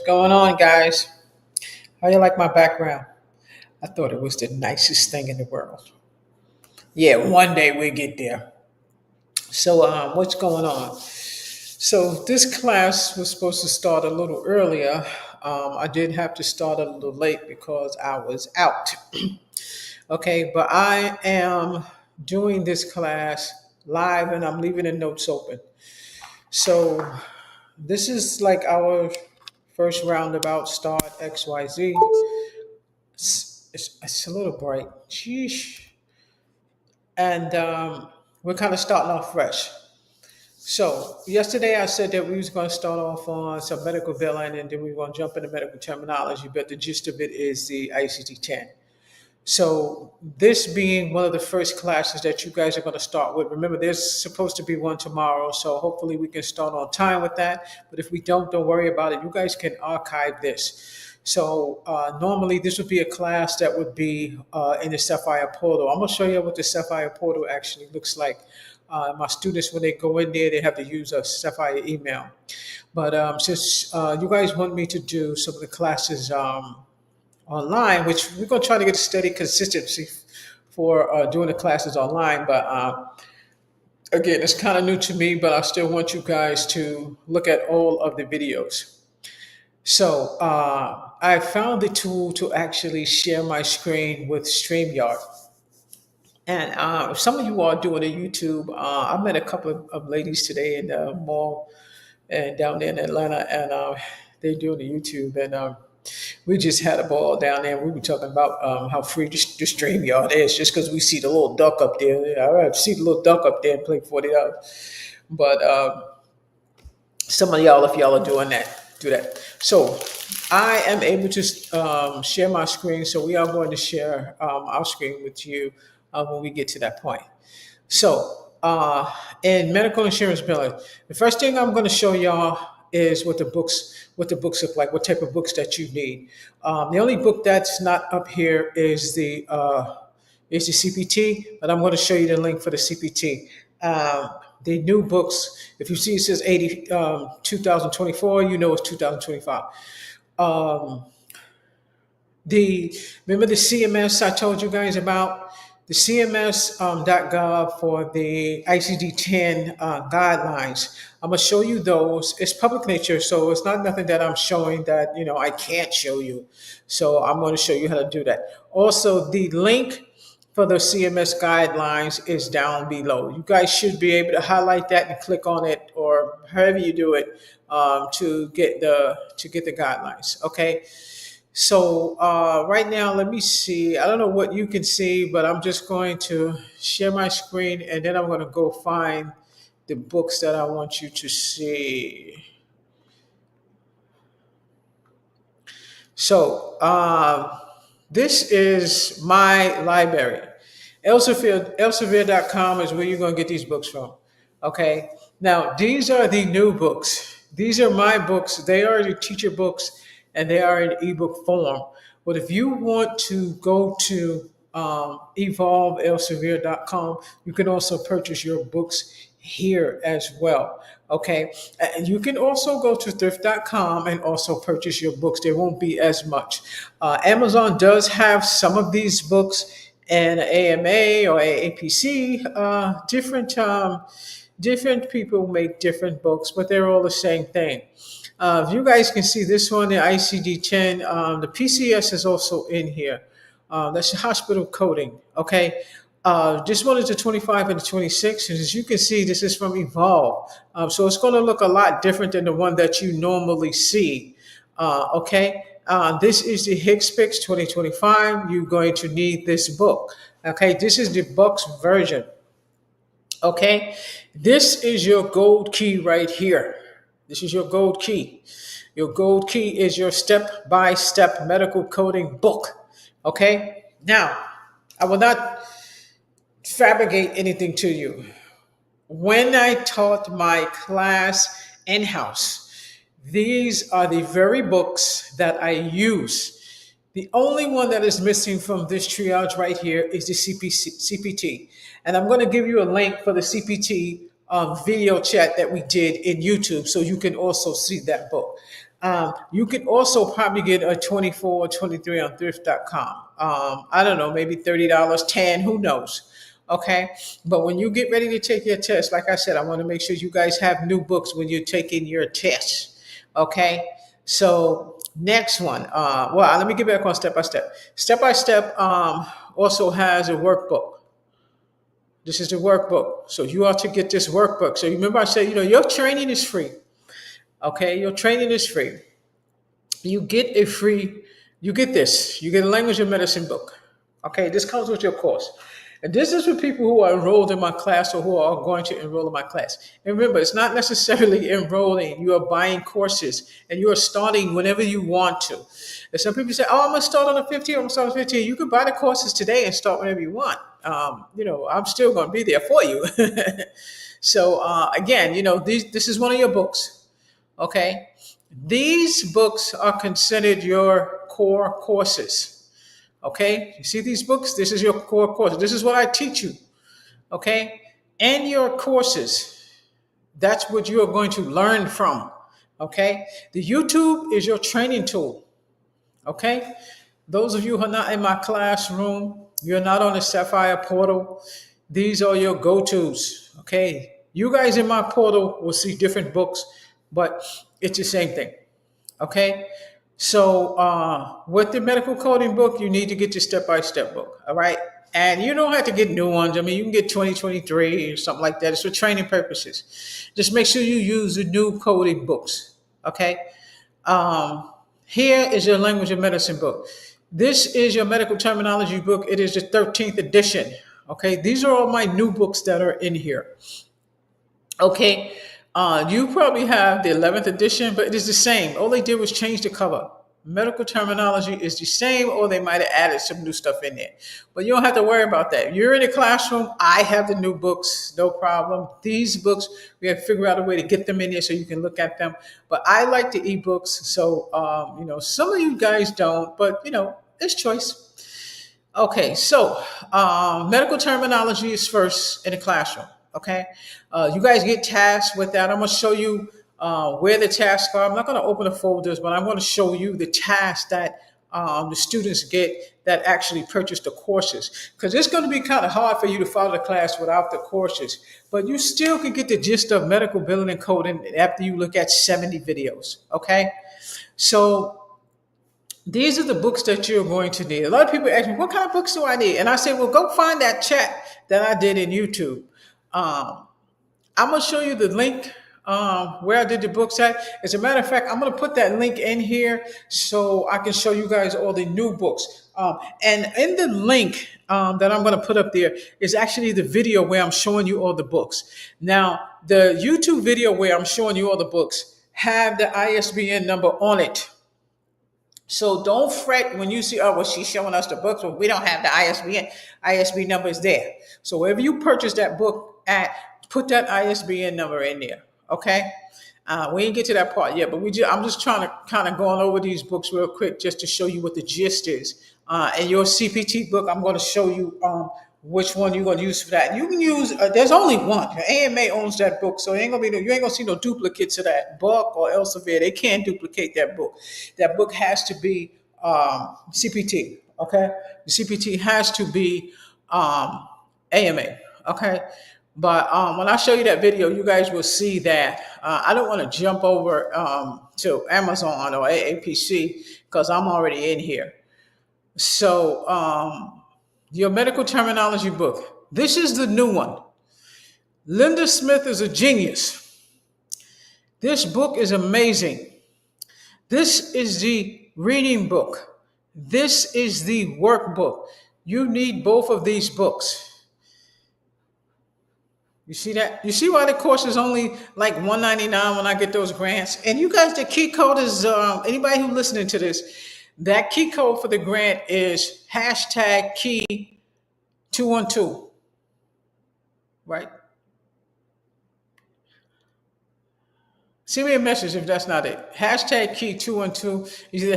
going on, guys? How you like my background? I thought it was the nicest thing in the world. Yeah, one day we'll get there. So, what's going on? So, this class was supposed to start a little earlier. I did have to start a little late because I was out. Okay, but I am doing this class live and I'm leaving the notes open. So, this is like our first roundabout start XYZ. It's a little bright. Sheesh. And we're kind of starting off fresh. So yesterday I said that we was going to start off on some medical billing and then we were going to jump into medical terminology, but the gist of it is the ICD-10. So this being one of the first classes that you guys are going to start with, remember there's supposed to be one tomorrow, so hopefully we can start on time with that. But if we don't worry about it. You guys can archive this. So normally this would be a class that would be in the Sapphire portal. I'm going to show you what the Sapphire portal actually looks like. My students, when they go in there, they have to use a Sapphire email. But since you guys want me to do some of the classes online, which we're going to try to get a steady consistency for doing the classes online. But again, it's kind of new to me, but I still want you guys to look at all of the videos. So I found the tool to actually share my screen with StreamYard. And some of you are doing a YouTube. I met a couple of ladies today in the mall and down there in Atlanta, and they're doing the YouTube. And we just had a ball down there. We were talking about how free the StreamYard is just because we see the little duck up there. I'd rather see the little duck up there and pay $40. But some of y'all, if y'all are doing that, do that. So I am able to share my screen. So we are going to share our screen with you when we get to that point. So in medical insurance billing, the first thing I'm going to show y'all is what the books look like, what type of books that you need. The only book that's not up here is the CPT, but I'm going to show you the link for the CPT. The new books, if you see it says 2024, you know it's 2025. Remember the CMS I told you guys about? The CMS.gov for the ICD-10 guidelines. I'm gonna show you those. It's public nature, so it's not nothing that I'm showing that I can't show you. So I'm going to show you how to do that. Also, the link for the CMS guidelines is down below. You guys should be able to highlight that and click on it, or however you do it, to get the guidelines. Okay. So right now, let me see. I don't know what you can see, but I'm just going to share my screen, and then I'm going to go find the books that I want you to see. So this is my library. Elsevier.com is where you're going to get these books from. Okay. Now, these are the new books. These are my books. They are the teacher books, and they are in ebook form. But if you want to go to evolveelsevier.com, you can also purchase your books here as well. Okay. And you can also go to thrift.com and also purchase your books. There won't be as much. Amazon does have some of these books, and AMA or AAPC, different people make different books, but they're all the same thing. If you guys can see this one, the ICD-10, the PCS is also in here. That's the hospital coding. Okay. This one is the 25 and the 26. And as you can see, this is from Evolve. So it's going to look a lot different than the one that you normally see. Okay. This is the HCPCS 2025. You're going to need this book. Okay. This is the Bucks version. Okay. This is your gold key right here. This is your gold key. Your gold key is your step-by-step medical coding book. Okay? Now, I will not fabricate anything to you. When I taught my class in-house, these are the very books that I use. The only one that is missing from this triage right here is the CPT. And I'm going to give you a link for the CPT video chat that we did in YouTube, so you can also see that book. You could also probably get a 24 or 23 on thrift.com. I don't know, maybe $30, 10, who knows? Okay. But when you get ready to take your test, like I said, I want to make sure you guys have new books when you're taking your test. Okay. So next one. Well, let me get back on step by step. Step by step also has a workbook. This is the workbook. So you ought to get this workbook. So remember I said, your training is free. Okay. Your training is free. You get a free, you get this, you get a language of medicine book. Okay, this comes with your course. And this is for people who are enrolled in my class or who are going to enroll in my class. And remember, it's not necessarily enrolling. You are buying courses and you are starting whenever you want to. And some people say, I'm going to start on the 15th, I'm going to start on the 15th. You can buy the courses today and start whenever you want. I'm still going to be there for you. So again, this is one of your books. Okay. These books are considered your core courses. Okay. You see these books? This is your core course. This is what I teach you. Okay. And your courses. That's what you are going to learn from. Okay. The YouTube is your training tool. Okay. Those of you who are not in my classroom, you're not on the Sapphire portal. These are your go-tos. Okay. You guys in my portal will see different books, but it's the same thing. Okay. So with the medical coding book, you need to get your step-by-step book. All right. And you don't have to get new ones. I mean, you can get 2023 or something like that. It's for training purposes. Just make sure you use the new coding books. Okay. Here is your language of medicine book. This is your medical terminology book. It is the 13th edition. Okay. These are all my new books that are in here. Okay. You probably have the 11th edition, but it is the same. All they did was change the cover. Medical terminology is the same, or they might have added some new stuff in there. But you don't have to worry about that. You're in the classroom. I have the new books, no problem. These books, we have to figure out a way to get them in there so you can look at them. But I like the ebooks, so some of you guys don't, but it's choice. Okay, so medical terminology is first in the classroom. Okay, you guys get tasks with that. I'm going to show you where the tasks are. I'm not going to open the folders, but I'm going to show you the tasks that the students get that actually purchase the courses. Because it's going to be kind of hard for you to follow the class without the courses. But you still can get the gist of medical billing and coding after you look at 70 videos. Okay, so these are the books that you're going to need. A lot of people ask me, what kind of books do I need? And I say, well, go find that chat that I did in YouTube. I'm going to show you the link where I did the books at. As a matter of fact, I'm going to put that link in here so I can show you guys all the new books. And in the link that I'm going to put up there is actually the video where I'm showing you all the books. Now, the YouTube video where I'm showing you all the books have the ISBN number on it. So don't fret when you see, she's showing us the books, but we don't have the ISBN. ISBN number is there. So wherever you purchase that book at, put that ISBN number in there. Okay. We didn't get to that part yet, but I'm just trying to kind of going over these books real quick just to show you what the gist is. And your CPT book, I'm going to show you which one you're going to use for that. You can use, there's only one. AMA owns that book, so you ain't going to see no duplicates of that book or Elsevier. They can't duplicate that book. That book has to be CPT, okay? The CPT has to be AMA, okay? But when I show you that video, you guys will see that I don't want to jump over to Amazon or AAPC because I'm already in here. So your medical terminology book. This is the new one. Linda Smith is a genius. This book is amazing. This is the reading book. This is the workbook. You need both of these books. You see that? You see why the course is only like $199 when I get those grants? And you guys, the key code is, anybody who's listening to this, that key code for the grant is #key 212, right? Send me a message if that's not it. #key 212. Either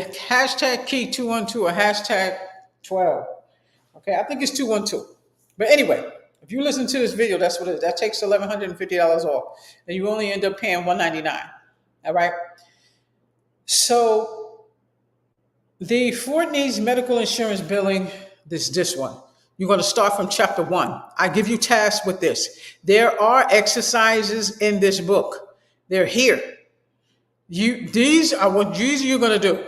#key 212 or #12. Okay, I think it's 212. But anyway, if you listen to this video, that's what it is. That takes $1,150 off. And you only end up paying $199. All right. So the Ford needs medical insurance billing, this one. You're going to start from chapter 1. I give you tasks with this. There are exercises in this book. They're here. These are what you're going to do.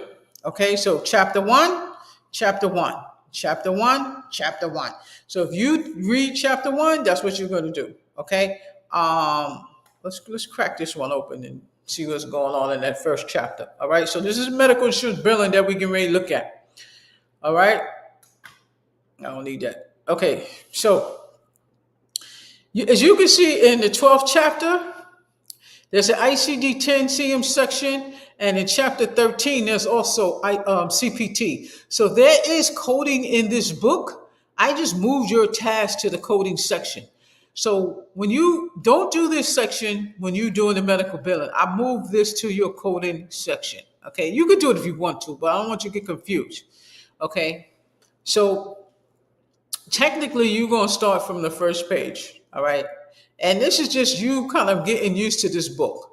Okay, so chapter 1, chapter 1, chapter 1, chapter 1. So if you read chapter 1, that's what you're going to do. Okay, let's crack this one open and see what's going on in that first chapter. All right, so this is medical insurance billing that we can really look at. All right, I don't need that. Okay, so as you can see in the 12th chapter, there's an ICD-10-CM section, and in chapter 13, there's also CPT. So there is coding in this book. I just moved your task to the coding section. So when you don't do this section, when you're doing the medical billing, I move this to your coding section. Okay, you can do it if you want to, but I don't want you to get confused. Okay, so technically you're going to start from the first page. All right, and this is just you kind of getting used to this book.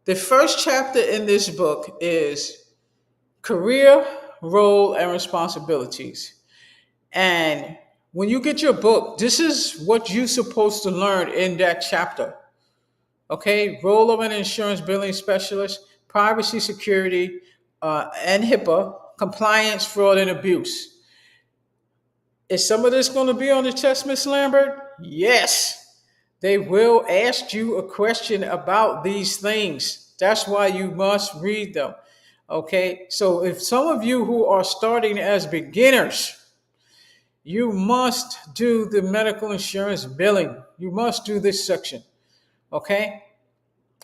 The first chapter in this book is career, role, and responsibilities. And when you get your book, this is what you're supposed to learn in that chapter. Okay, role of an insurance billing specialist, privacy, security, and HIPAA, compliance, fraud, and abuse. Is some of this going to be on the test, Miss Lambert? Yes. They will ask you a question about these things. That's why you must read them. Okay, so if some of you who are starting as beginners, you must do the medical insurance billing. You must do this section. Okay,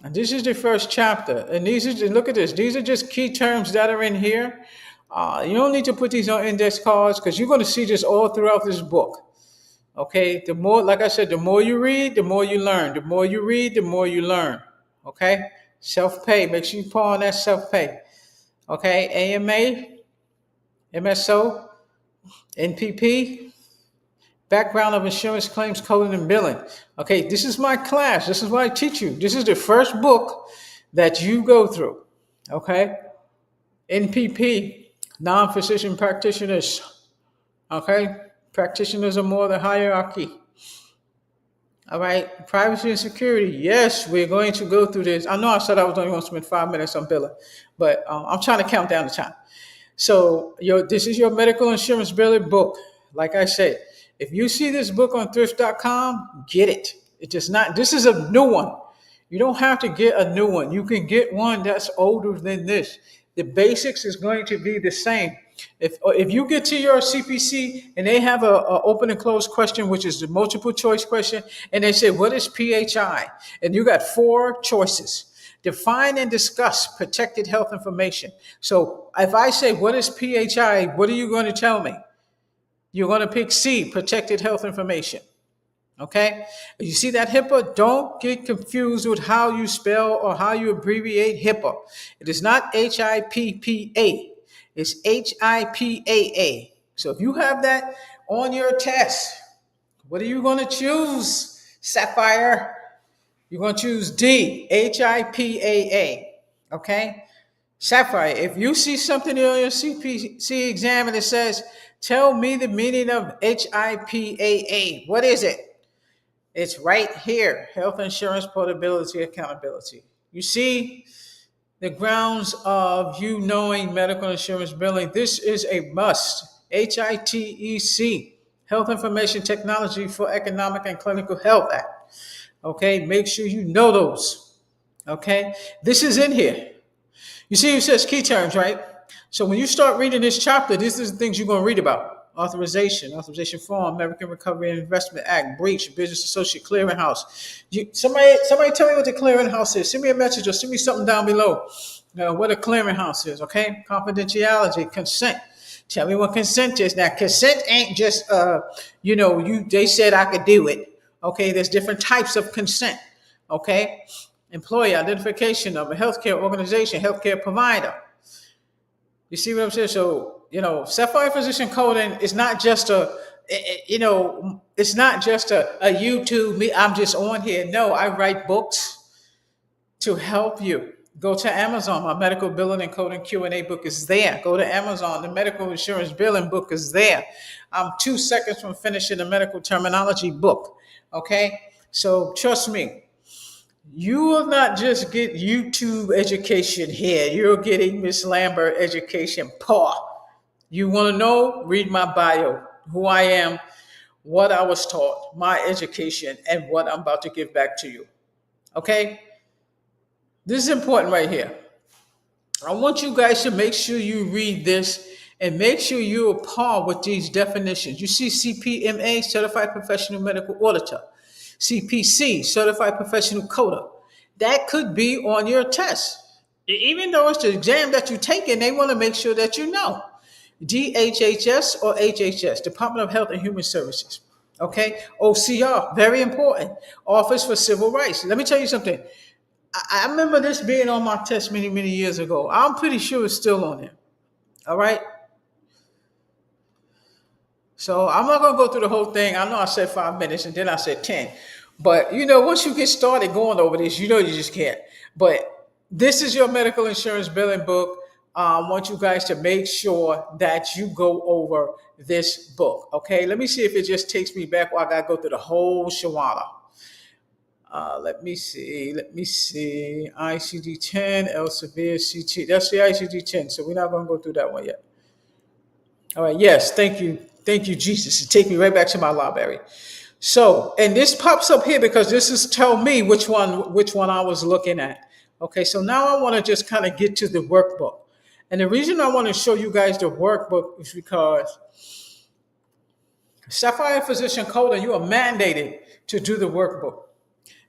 and this is the first chapter. And these are, look at this. These are just key terms that are in here. You don't need to put these on index cards because you're going to see this all throughout this book. Okay, the more, like I said, the more you read, the more you learn. The more you read, the more you learn. Okay, self-pay. Make sure you pull on that self-pay. Okay, AMA, MSO, NPP, background of insurance claims, coding and billing. Okay, this is my class. This is what I teach you. This is the first book that you go through. Okay, NPP, non-physician practitioners. Okay, practitioners are more the hierarchy. All right, privacy and security. Yes, we're going to go through this. I know I said I was only going to spend 5 minutes on billing, but I'm trying to count down the time. So this is your medical insurance billing book. Like I said, if you see this book on thrift.com, get it. It's just not, this is a new one. You don't have to get a new one. You can get one that's older than this. The basics is going to be the same. If you get to your CPC and they have a open and closed question, which is the multiple choice question, and they say, what is PHI? And you got 4 choices. Define and discuss protected health information. So if I say, what is PHI? What are you going to tell me? You're going to pick C, protected health information. Okay? You see that HIPAA? Don't get confused with how you spell or how you abbreviate HIPAA. It is not HIPPA. It's HIPAA. So if you have that on your test, what are you going to choose, Sapphire? You're going to choose D, HIPAA. Okay? Sapphire, if you see something on your CPC exam and it says, tell me the meaning of HIPAA, what is it? It's right here, health insurance portability accountability. You see the grounds of you knowing medical insurance billing. This is a must. HITEC, Health Information Technology for Economic and Clinical Health Act. Okay, make sure you know those. Okay, this is in here. You see, it says key terms, right? So when you start reading this chapter, these are the things you're going to read about. Authorization form, American Recovery and Investment Act, breach, business associate clearinghouse. Somebody tell me what the clearinghouse is. Send me a message or send me something down below. What a clearinghouse is, okay? Confidentiality, consent. Tell me what consent is. Now, consent ain't just, they said I could do it. Okay, there's different types of consent, okay? Employee identification of a healthcare organization, healthcare provider. You see what I'm saying? So, Sapphire Physician Coding is not just it's not just a YouTube, I'm just on here. No, I write books to help you. Go to Amazon. My medical billing and coding Q&A book is there. Go to Amazon. The medical insurance billing book is there. I'm 2 seconds from finishing the medical terminology book. Okay? So trust me, you will not just get YouTube education here. You're getting Miss Lambert education paw. You want to know? Read my bio, who I am, what I was taught, my education, and what I'm about to give back to you. Okay? This is important right here. I want you guys to make sure you read this and make sure you're par with these definitions. You see CPMA, Certified Professional Medical Auditor, CPC, Certified Professional Coder. That could be on your test. Even though it's the exam that you're taking, they want to make sure that you know. DHHS or HHS, Department of Health and Human Services. Okay? OCR, very important. Office for Civil Rights. Let me tell you something. I remember this being on my test many, many years ago. I'm pretty sure it's still on there. All right. So I'm not going to go through the whole thing. I know I said 5 minutes and then I said 10. But, once you get started going over this, you just can't. But this is your medical insurance billing book. I want you guys to make sure that you go over this book. Okay. Let me see if it just takes me back while I got to go through the whole Shawana. Let me see. ICD-10, Elsevier, CT. That's the ICD-10. So we're not going to go through that one yet. All right. Yes. Thank you. Thank you, Jesus. It take me right back to my library. So, and this pops up here because this is tell me which one I was looking at. Okay. So now I want to just kind of get to the workbook. And the reason I want to show you guys the workbook is because Sapphire Physician Coder, you are mandated to do the workbook.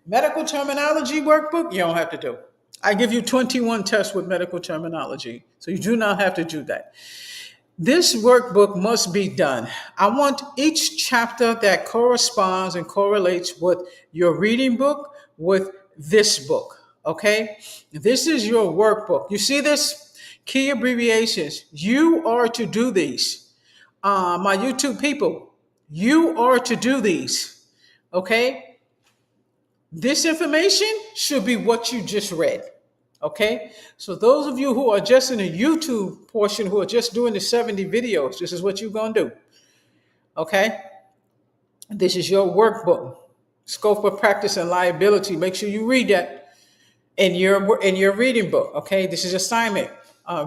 Medical terminology workbook, you don't have to do. I give you 21 tests with medical terminology, so you do not have to do that. This workbook must be done. I want each chapter that corresponds and correlates with your reading book with this book, okay? This is your workbook. You see this? Key abbreviations. You are to do these. My YouTube people, you are to do these, okay? This information should be what you just read. Okay. So those of you who are just in the YouTube portion, who are just doing the 70 videos, this is what you're going to do. Okay. This is your workbook. Scope of practice and liability. Make sure you read that in your reading book. Okay. This is assignment.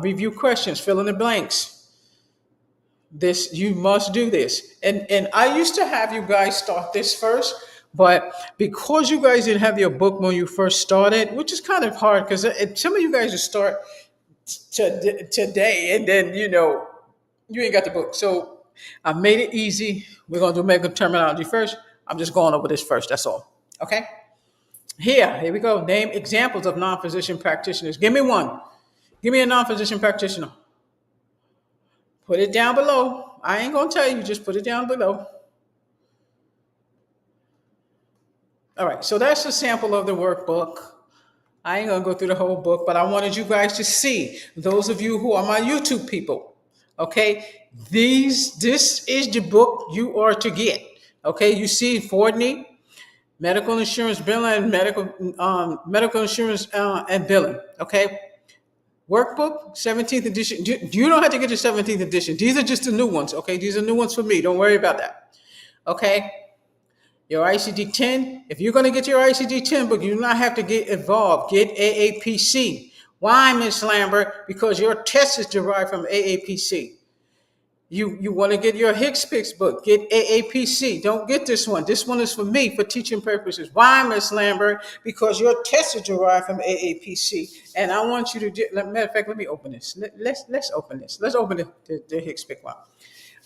Review questions. Fill in the blanks. This, you must do this. And I used to have you guys start this first. But because you guys didn't have your book when you first started, which is kind of hard because some of you guys just start today and then, you ain't got the book. So I made it easy. We're going to do medical terminology first. I'm just going over this first. That's all. Okay. Here we go. Name examples of non-physician practitioners. Give me one. Give me a non-physician practitioner. Put it down below. I ain't going to tell you. Just put it down below. All right, so that's a sample of the workbook. I ain't gonna go through the whole book, but I wanted you guys to see, those of you who are my YouTube people, okay? This is the book you are to get, okay? You see Fordney, medical insurance billing, medical insurance and billing, okay? Workbook, 17th edition. You don't have to get the 17th edition. These are just the new ones, okay? These are new ones for me. Don't worry about that, okay? Your ICD-10, if you're going to get your ICD-10 book, you do not have to get involved. Get AAPC. Why, Ms. Lambert? Because your test is derived from AAPC. You want to get your HCPCS book. Get AAPC. Don't get this one. This one is for me, for teaching purposes. Why, Ms. Lambert? Because your test is derived from AAPC. And I want you to do, matter of fact, let me open this. Let's open this. Let's open the HCPCS one.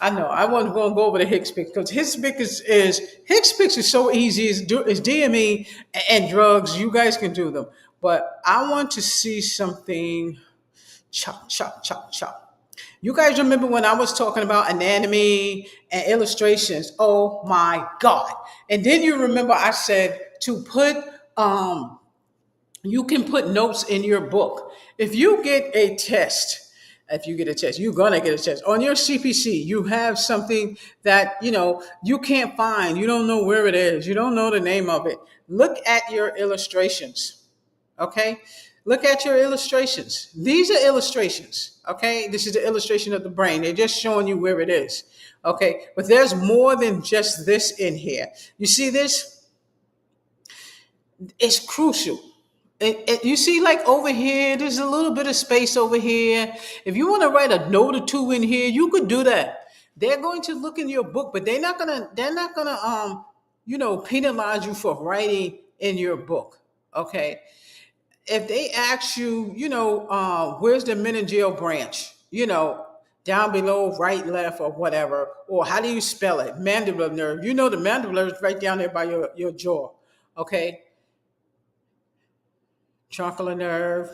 I know I wasn't going to go over the HCPCS because HCPCS is so easy. It's DME and drugs. You guys can do them, but I want to see something. Chop, chop, chop, chop. You guys remember when I was talking about anatomy and illustrations? Oh my God! And then you remember I said to put you can put notes in your book. If you get a test. You're going to get a test. On your CPC, you have something that, you can't find. You don't know where it is. You don't know the name of it. Look at your illustrations, okay? Look at your illustrations. These are illustrations, okay? This is the illustration of the brain. They're just showing you where it is, okay? But there's more than just this in here. You see this? It's crucial. You see, like over here, there's a little bit of space over here. If you want to write a note or two in here, you could do that. They're going to look in your book, but they're not gonna penalize you for writing in your book. Okay. If they ask you, where's the meningeal branch, down below, right, left, or whatever, or how do you spell it? Mandibular nerve. You know the mandibular is right down there by your jaw. Okay. Truncular nerve.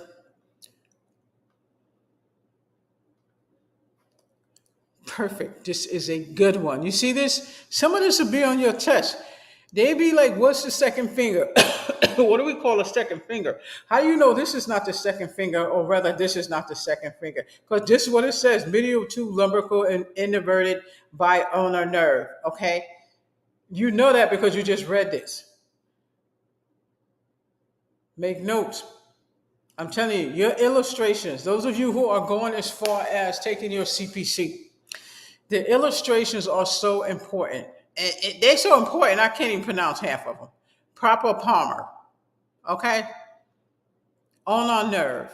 Perfect. This is a good one. You see this? Some of this will be on your test. They be like, what's the second finger? What do we call a second finger? How do you know this is not the second finger, or rather, this is not the second finger? Because this is what it says: medial to lumbrical and innervated by ulnar nerve. Okay, you know that because you just read this. Make notes. I'm telling you, your illustrations. Those of you who are going as far as taking your CPC, the illustrations are so important. And they're so important, I can't even pronounce half of them. Proper Palmer, okay? Ulnar nerve.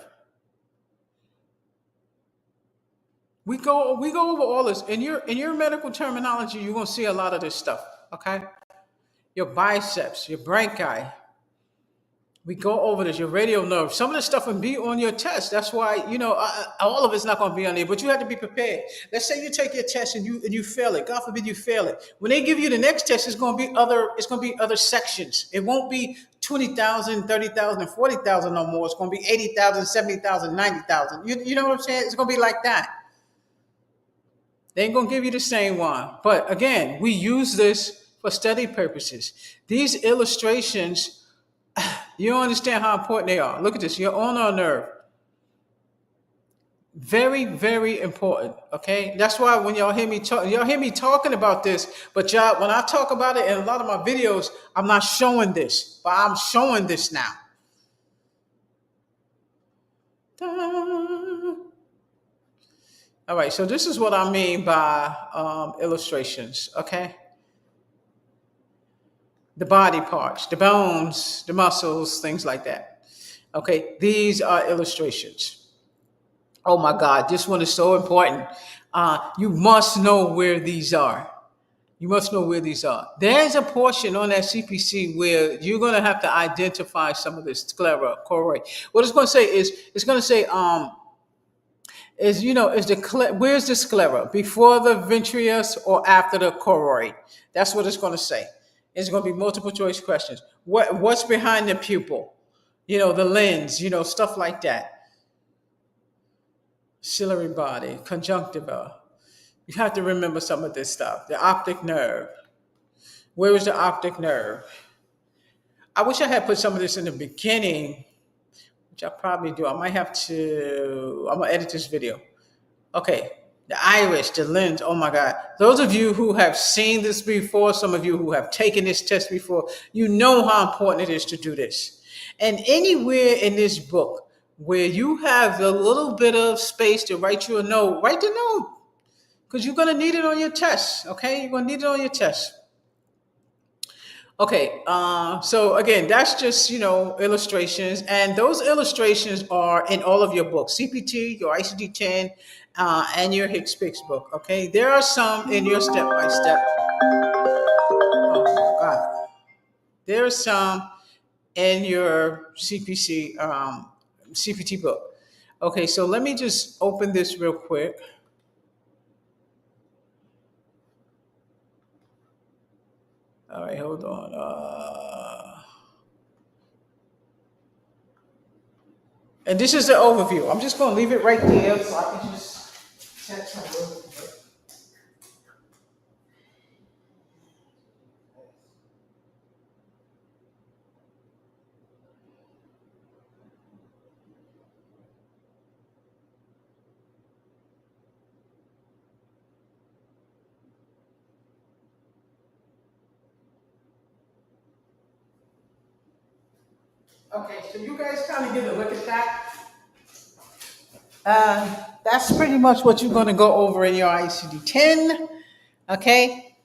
We go over all this. In your medical terminology, you're gonna see a lot of this stuff, okay? Your biceps, your branchi. We go over this, your radial nerve. Some of the stuff will be on your test. That's why, all of it's not going to be on there, but you have to be prepared. Let's say you take your test and you fail it. God forbid you fail it. When they give you the next test, it's going to be other sections. It won't be 20,000, 30,000, and 40,000 no more. It's going to be 80,000, 70,000, 90,000. You know what I'm saying? It's going to be like that. They ain't going to give you the same one. But again, we use this for study purposes. These illustrations, you don't understand how important they are. Look at this. You're on our nerve. Very, very important. Okay. That's why when y'all hear me talking about this, but y'all, when I talk about it in a lot of my videos, I'm not showing this, but I'm showing this now. All right. So this is what I mean by illustrations. Okay. The body parts, the bones, the muscles, things like that. Okay. These are illustrations. Oh my God, this one is so important. You must know where these are. You must know where these are. There's a portion on that CPC where you're going to have to identify some of this sclera, choroid. What it's going to say is, it's going to say, where's the sclera? Before the vitreous or after the choroid? That's what it's going to say. It's going to be multiple choice questions. What's behind the pupil? The lens, stuff like that. Ciliary body, conjunctiva. You have to remember some of this stuff. The optic nerve. Where is the optic nerve? I wish I had put some of this in the beginning, which I probably do. I'm going to edit this video. Okay. The iris, the lens. Oh my God. Those of you who have seen this before, some of you who have taken this test before, you know how important it is to do this. And anywhere in this book where you have a little bit of space to write you a note, write the note. Because you're going to need it on your test. Okay. You're going to need it on your test. Okay, so again, that's just, illustrations. And those illustrations are in all of your books, CPT, your ICD-10, and your Hicks-Picks book, okay? There are some in your step-by-step. Oh, God. There are some in your CPT book. Okay, so let me just open this real quick. All right, hold on. And this is the overview. I'm just going to leave it right there so I can just set some overview. Okay, so you guys kind of get a look at that. That's pretty much what you're going to go over in your ICD-10. Okay,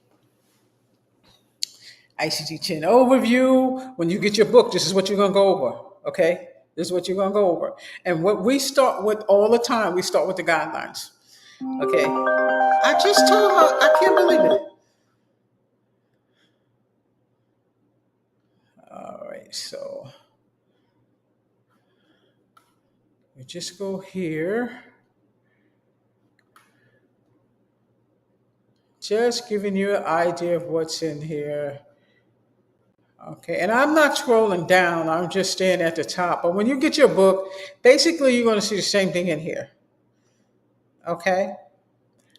ICD-10 overview. When you get your book, this is what you're going to go over. Okay, this is what you're going to go over. And what we start with all the time, we start with the guidelines. Okay, I just told her, I can't believe it. All right, so we just go here. Just giving you an idea of what's in here. Okay, and I'm not scrolling down, I'm just staying at the top. But when you get your book, basically you're going to see the same thing in here. Okay?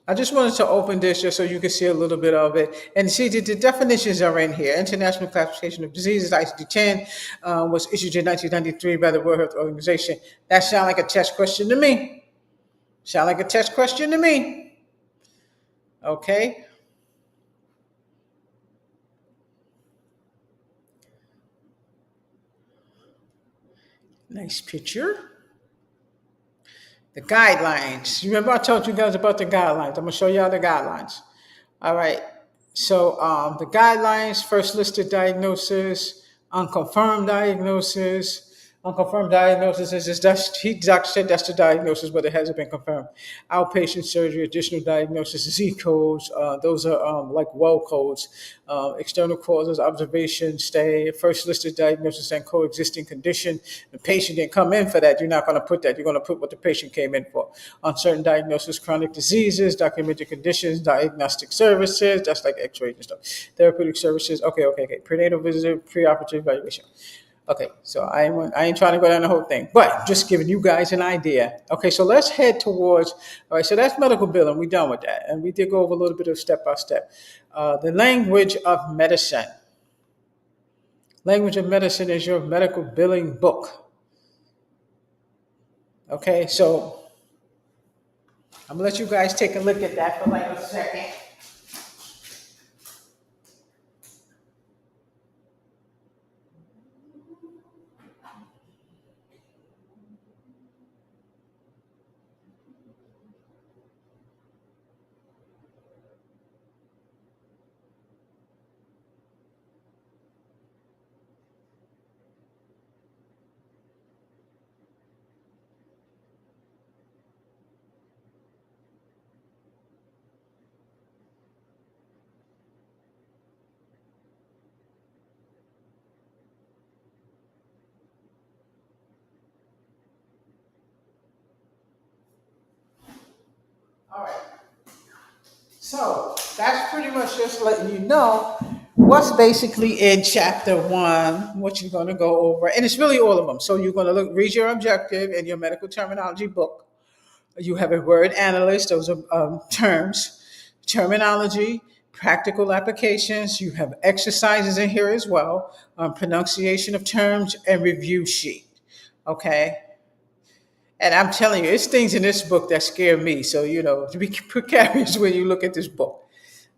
I just wanted to open this just so you can see a little bit of it. And see, the definitions are in here. International Classification of Diseases, ICD-10, was issued in 1993 by the World Health Organization. That sounds like a test question to me. Sound like a test question to me. Okay? Nice picture. The guidelines. You remember I told you guys about the guidelines. I'm going to show y'all the guidelines. All right. So the guidelines, first listed diagnosis, unconfirmed diagnosis. Unconfirmed diagnosis is just doctor said that's the diagnosis, but it hasn't been confirmed. Outpatient surgery, additional diagnosis, Z codes. Those are like well codes. External causes, observation, stay, first listed diagnosis, and coexisting condition. The patient didn't come in for that. You're not going to put that. You're going to put what the patient came in for. Uncertain diagnosis, chronic diseases, documented conditions, diagnostic services. That's like X-rays and stuff. Therapeutic services. Okay. Prenatal visit, preoperative evaluation. Okay, so I ain't trying to go down the whole thing, but just giving you guys an idea. Okay, so let's head towards, all right, so that's medical billing. We're done with that. And we did go over a little bit of step by step. The language of medicine. Language of medicine is your medical billing book. Okay, so I'm gonna let you guys take a look at that for like a second. All right. So that's pretty much just letting you know what's basically in chapter 1, what you're going to go over, and it's really all of them. So you're going to read your objective in your medical terminology book. You have a word analyst; those are terms, terminology, practical applications. You have exercises in here as well, pronunciation of terms, and review sheet. Okay. And I'm telling you, it's things in this book that scare me. So, to be precarious when you look at this book.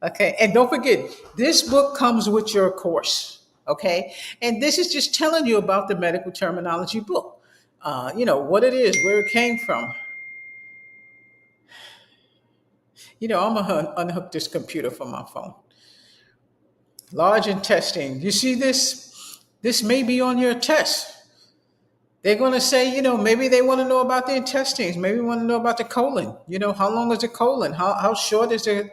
Okay. And don't forget, this book comes with your course. Okay. And this is just telling you about the medical terminology book. What it is, where it came from. I'm going to unhook this computer from my phone. Large intestine. You see this? This may be on your test. They're going to say, maybe they want to know about the intestines. Maybe want to know about the colon. How long is the colon? How short is the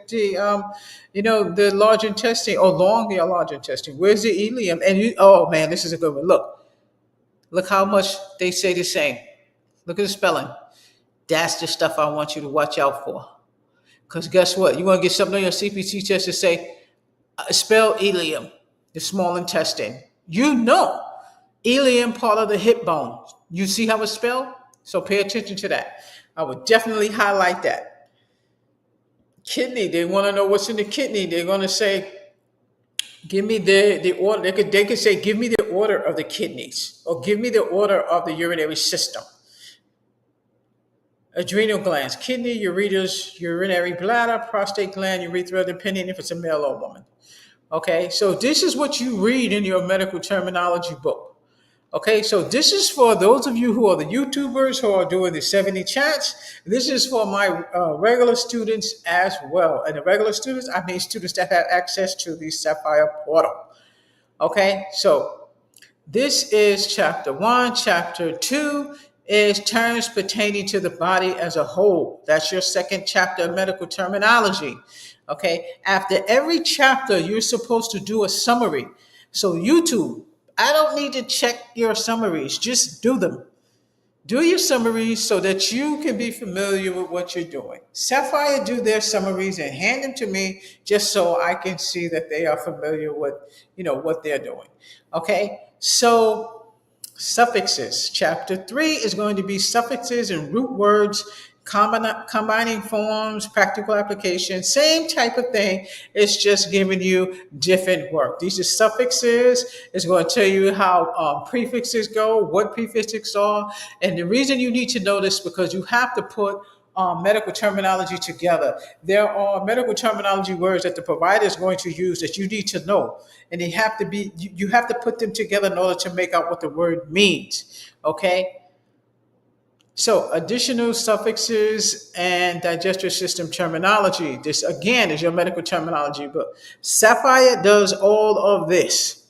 large intestine or long the large intestine? Where's the ileum? And oh man, this is a good one. Look how much they say the same. Look at the spelling. That's the stuff I want you to watch out for. Because guess what? You want to get something on your CPT test to say, spell ileum, the small intestine. Ileum, part of the hip bone. You see how it's spelled? So pay attention to that. I would definitely highlight that. Kidney, they want to know what's in the kidney. They're going to say, give me the order. They could say, give me the order of the kidneys, or give me the order of the urinary system. Adrenal glands, kidney, ureters, urinary bladder, prostate gland, urethra, depending if it's a male or woman. Okay, so this is what you read in your medical terminology book. Okay, so this is for those of you who are the YouTubers who are doing the 70 chats. This is for my regular students as well. And the regular students, I mean students that have access to the Sapphire portal. Okay, so this is chapter 1. Chapter 2 is terms pertaining to the body as a whole. That's your second chapter of medical terminology. Okay, after every chapter, you're supposed to do a summary. So, YouTube, I don't need to check your summaries, just do them. Do your summaries so that you can be familiar with what you're doing. Sapphire do their summaries and hand them to me just so I can see that they are familiar with, what they're doing. Okay, so suffixes. Chapter 3 is going to be suffixes and root words, combining forms, practical application, same type of thing. It's just giving you different work. These are suffixes. It's going to tell you how prefixes go, what prefixes are. And the reason you need to know this because you have to put medical terminology together. There are medical terminology words that the provider is going to use that you need to know, and they have to be. You have to put them together in order to make out what the word means. Okay. So, additional suffixes and digestive system terminology. This again is your medical terminology book. Sapphire does all of this.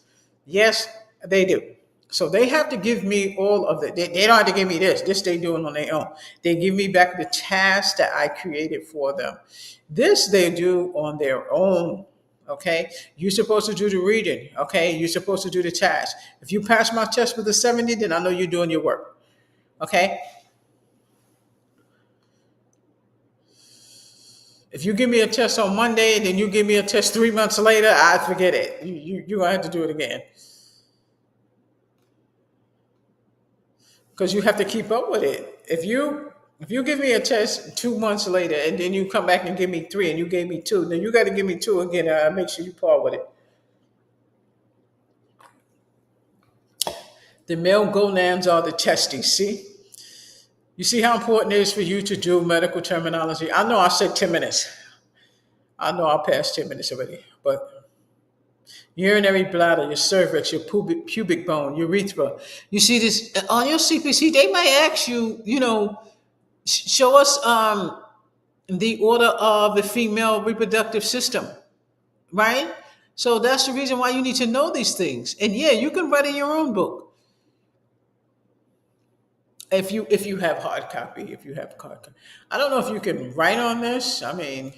Yes, they do. So they have to give me all of it. They don't have to give me this. This they doing on their own. They give me back the task that I created for them. This they do on their own. Okay, you're supposed to do the reading. Okay, you're supposed to do the task. If you pass my test with a 70, then I know you're doing your work. Okay. If you give me a test on Monday, then you give me a test 3 months later, I forget it. You're going to have to do it again. Because you have to keep up with it. If you give me a test 2 months later and then you come back and give me 3 and you gave me 2, then you got to give me 2 again. Make sure you par with it. The male gonads are the testes. See? You see how important it is for you to do medical terminology? I know I said 10 minutes. I know I passed 10 minutes already. But urinary bladder, your cervix, your pubic bone, urethra. You see this on your CPC, they might ask you, show us the order of the female reproductive system, right? So that's the reason why you need to know these things. And yeah, you can write in your own book. If you have hard copy, I don't know if you can write on this. I mean,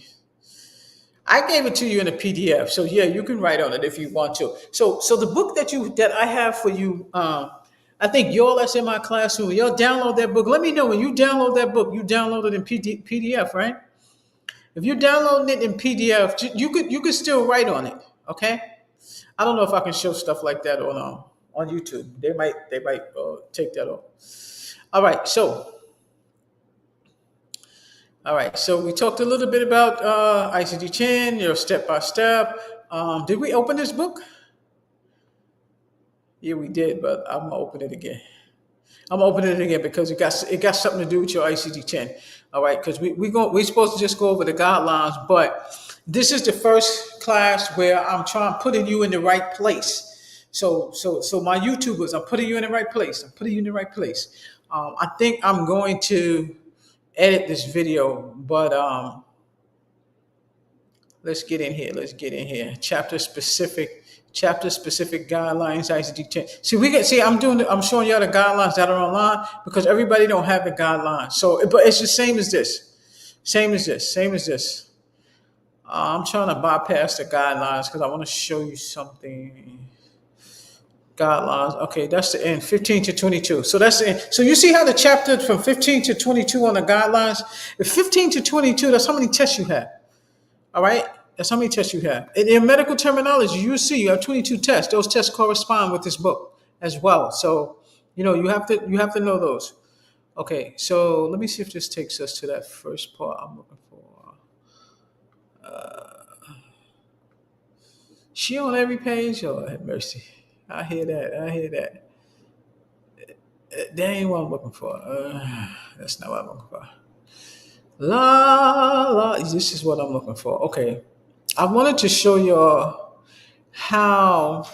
I gave it to you in a PDF, so yeah, you can write on it if you want to. So the book that I have for you, I think y'all that's in my classroom, y'all download that book. Let me know when you download that book. You download it in PDF, right? If you're downloading it in PDF, you could still write on it. Okay. I don't know if I can show stuff like that on YouTube. They might take that off. All right. So we talked a little bit about ICD-10, step by step. Did we open this book? Yeah, we did, but I'm gonna open it again. Because it got something to do with your ICD-10. All right, because we're supposed to just go over the guidelines, but this is the first class where I'm putting you in the right place. So my YouTubers, I'm putting you in the right place. I think I'm going to edit this video, but let's get in here. Chapter specific guidelines, ICD-10. I'm showing y'all the guidelines that are online because everybody don't have the guidelines. So, but it's the same as this. I'm trying to bypass the guidelines because I want to show you something. Guidelines. Okay, that's the end. 15 to 22. So that's the end. So you see how the chapter from 15 to 22 on the guidelines? If 15 to 22, that's how many tests you have. All right, that's how many tests you have. In medical terminology, you see you have 22 tests. Those tests correspond with this book as well. So you have to know those. Okay, so let me see if this takes us to that first part I'm looking for. She on every page? Oh, have mercy. I hear that. That ain't what I'm looking for. That's not what I'm looking for. This is what I'm looking for. Okay. I wanted to show you how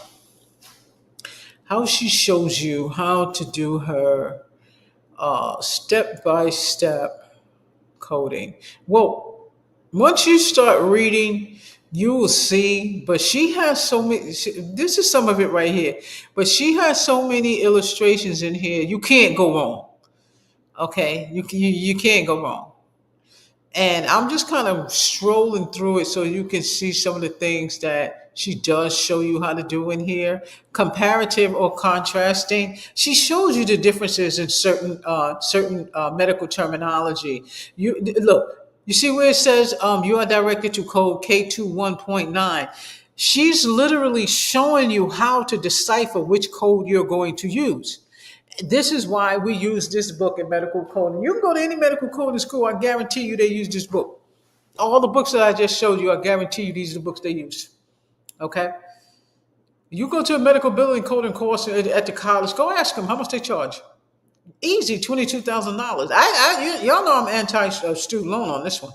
how she shows you how to do her step by step coding. Well, once you start reading, you will see. But she has so many. This is some of it right here. But she has so many illustrations in here. You can't go wrong. Okay, you can't go wrong. And I'm just kind of strolling through it so you can see some of the things that she does show you how to do in here. Comparative or contrasting. She shows you the differences in certain medical terminology. You look. You see where it says you are directed to code K21.9. She's literally showing you how to decipher which code you're going to use. This is why we use this book in medical coding. You can go to any medical coding school. I guarantee you they use this book. All the books that I just showed you, I guarantee you these are the books they use. Okay? You go to a medical billing coding course at the college, go ask them how much they charge. Easy, $22,000. Y'all know I'm anti-student loan on this one.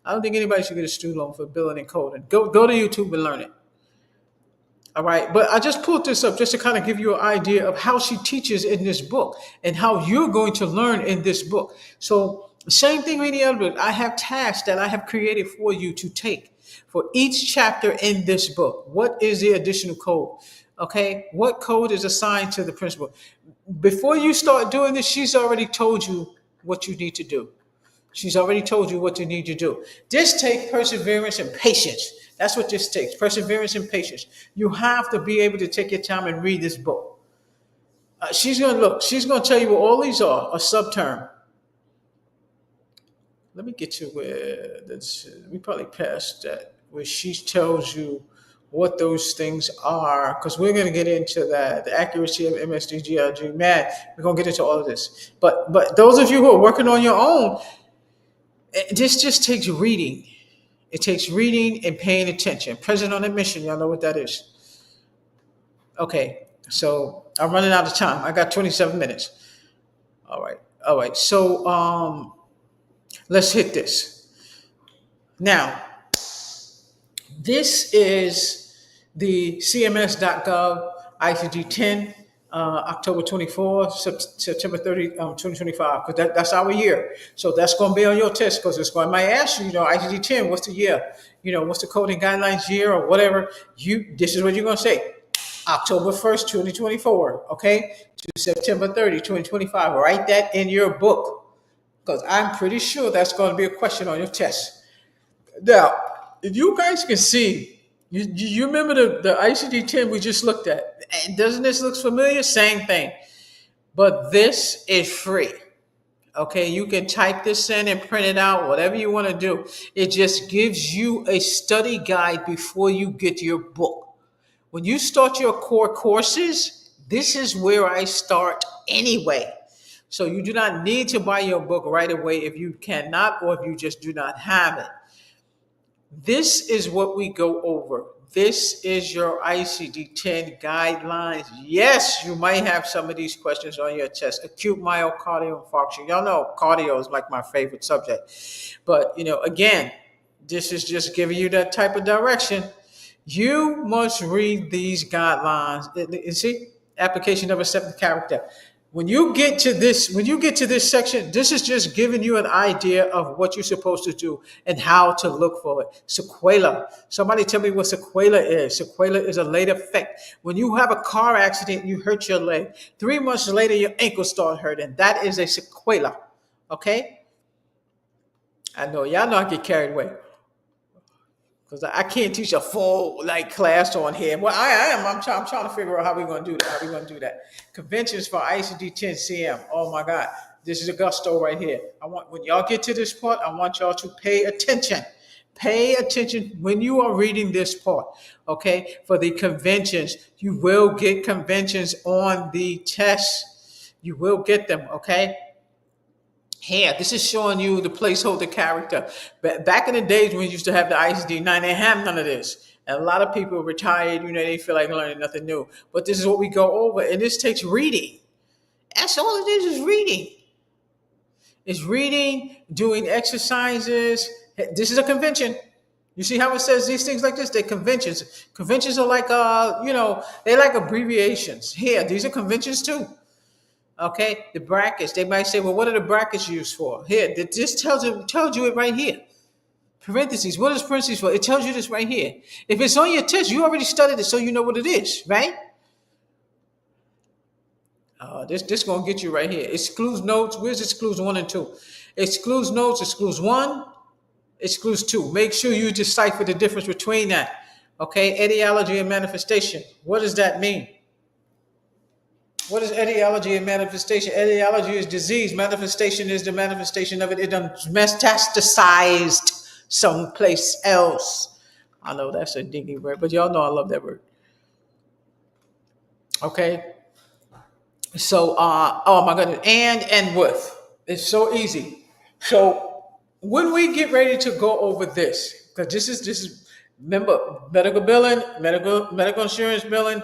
I don't think anybody should get a student loan for billing and coding. Go to YouTube and learn it. All right, but I just pulled this up just to kind of give you an idea of how she teaches in this book and how you're going to learn in this book. So, same thing with any other book. I have tasks that I have created for you to take for each chapter in this book. What is the additional code? Okay, what code is assigned to the principal? Before you start doing this, she's already told you what you need to do. She's already told you what you need to do. This takes perseverance and patience. That's what this takes, perseverance and patience. You have to be able to take your time and read this book. She's going to look. She's going to tell you what all these are, a subterm. Let me get to where we probably passed that, where she tells you what those things are, because we're going to get into that, the accuracy of MSDGRG. Man, we're going to get into all of this. But those of you who are working on your own, this just takes reading. It takes reading and paying attention. Present on a mission, y'all know what that is. Okay, so I'm running out of time. I got 27 minutes. All right. So let's hit this. Now, this is the CMS.gov ICD-10 October 24, September 30, 2025, because that's our year. So that's going to be on your test, because it's going to might ask you, ICD-10, what's the year? What's the coding guidelines year or whatever? This is what you're going to say. October 1st, 2024, okay, to September 30, 2025. Write that in your book, because I'm pretty sure that's going to be a question on your test. Now, if you guys can see, you remember the ICD-10 we just looked at? Doesn't this look familiar? Same thing. But this is free. Okay, you can type this in and print it out, whatever you want to do. It just gives you a study guide before you get your book. When you start your core courses, this is where I start anyway. So you do not need to buy your book right away if you cannot, or if you just do not have it. This is what we go over. This is your ICD-10 guidelines. Yes, you might have some of these questions on your test. Acute myocardial infarction. Y'all know cardio is like my favorite subject. But, again, this is just giving you that type of direction. You must read these guidelines. You see, application of accepted character. When you get to this section, this is just giving you an idea of what you're supposed to do and how to look for it. Sequela. Somebody tell me what sequela is. Sequela is a late effect. When you have a car accident, you hurt your leg. 3 months later, your ankle start hurting. That is a sequela. Okay? I know. Y'all know I get carried away, because I can't teach a full class on here. Well, I am. I'm trying to figure out how we're going to do that. Conventions for ICD-10-CM. Oh my God, this is a gusto right here. When y'all get to this part, I want y'all to pay attention. Pay attention when you are reading this part. Okay, for the conventions, you will get conventions on the test. You will get them. Okay. Here, this is showing you the placeholder character. Back in the days when we used to have the ICD-9, they didn't have none of this. And a lot of people retired, they feel like learning nothing new. But this is what we go over. And this takes reading. That's all it is reading. It's reading, doing exercises. This is a convention. You see how it says these things like this? They're conventions. Conventions are like, they like abbreviations. Here, these are conventions too. Okay, the brackets. They might say, well, what are the brackets used for? Here, this tells you it right here. Parentheses. What is parentheses for? It tells you this right here. If it's on your test, you already studied it, so you know what it is, right? This gonna get you right here. Excludes notes. Where's excludes 1 and 2? Excludes notes. Excludes 1. Excludes 2. Make sure you decipher the difference between that. Okay, etiology and manifestation. What does that mean? What is etiology and manifestation? Etiology is disease. Manifestation is the manifestation of it. It done metastasized someplace else. I know that's a dingy word, but y'all know I love that word. Okay. So, oh my goodness, and with. It's so easy. So when we get ready to go over this, because this is remember medical billing, medical insurance billing,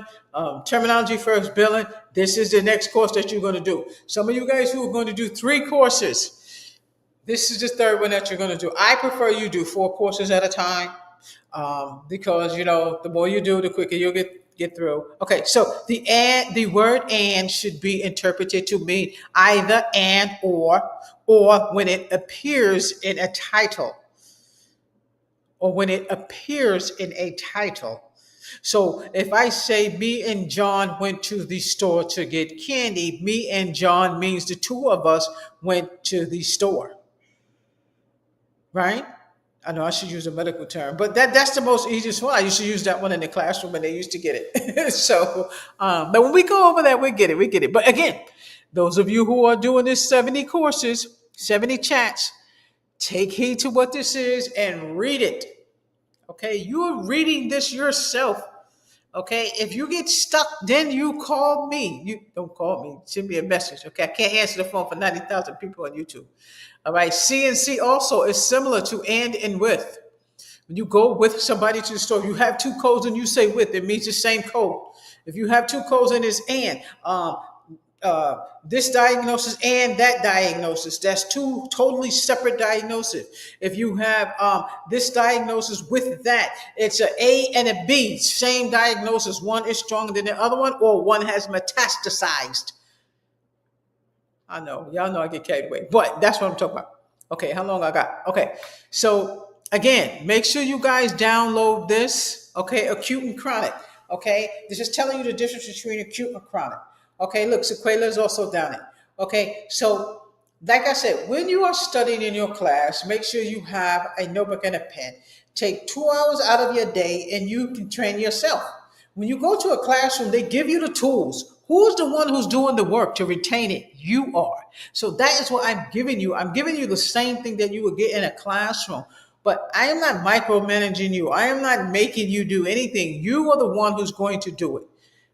terminology first billing. This is the next course that you're going to do. Some of you guys who are going to do 3 courses, this is the third one that you're going to do. I prefer you do 4 courses at a time, because the more you do, the quicker you'll get through. Okay, so the word "and" should be interpreted to mean either and or when it appears in a title, So if I say me and John went to the store to get candy, me and John means the two of us went to the store, right? I know I should use a medical term, but that's the most easiest one. I used to use that one in the classroom and they used to get it. So, but when we go over that, we get it. But again, those of you who are doing this 70 courses, 70 chats, take heed to what this is and read it. Okay, you're reading this yourself. Okay, if you get stuck, then you call me. You don't call me, send me a message. Okay, I can't answer the phone for 90,000 people on YouTube. All right, CNC also is similar to and with. When you go with somebody to the store, you have 2 codes and you say with, it means the same code. If you have 2 codes and it's and, this diagnosis and that diagnosis, that's 2 totally separate diagnoses. If you have this diagnosis with that, it's an A and a B, same diagnosis. One is stronger than the other one, or one has metastasized. I know, y'all know I get carried away, but that's what I'm talking about. Okay, how long I got? Okay, so again, make sure you guys download this. Okay, acute and chronic. Okay, this is telling you the difference between acute and chronic. Okay, look, Sequela is also down it. Okay, so like I said, when you are studying in your class, make sure you have a notebook and a pen. Take 2 hours out of your day and you can train yourself. When you go to a classroom, they give you the tools. Who's the one who's doing the work to retain it? You are. So that is what I'm giving you. I'm giving you the same thing that you would get in a classroom. But I am not micromanaging you. I am not making you do anything. You are the one who's going to do it.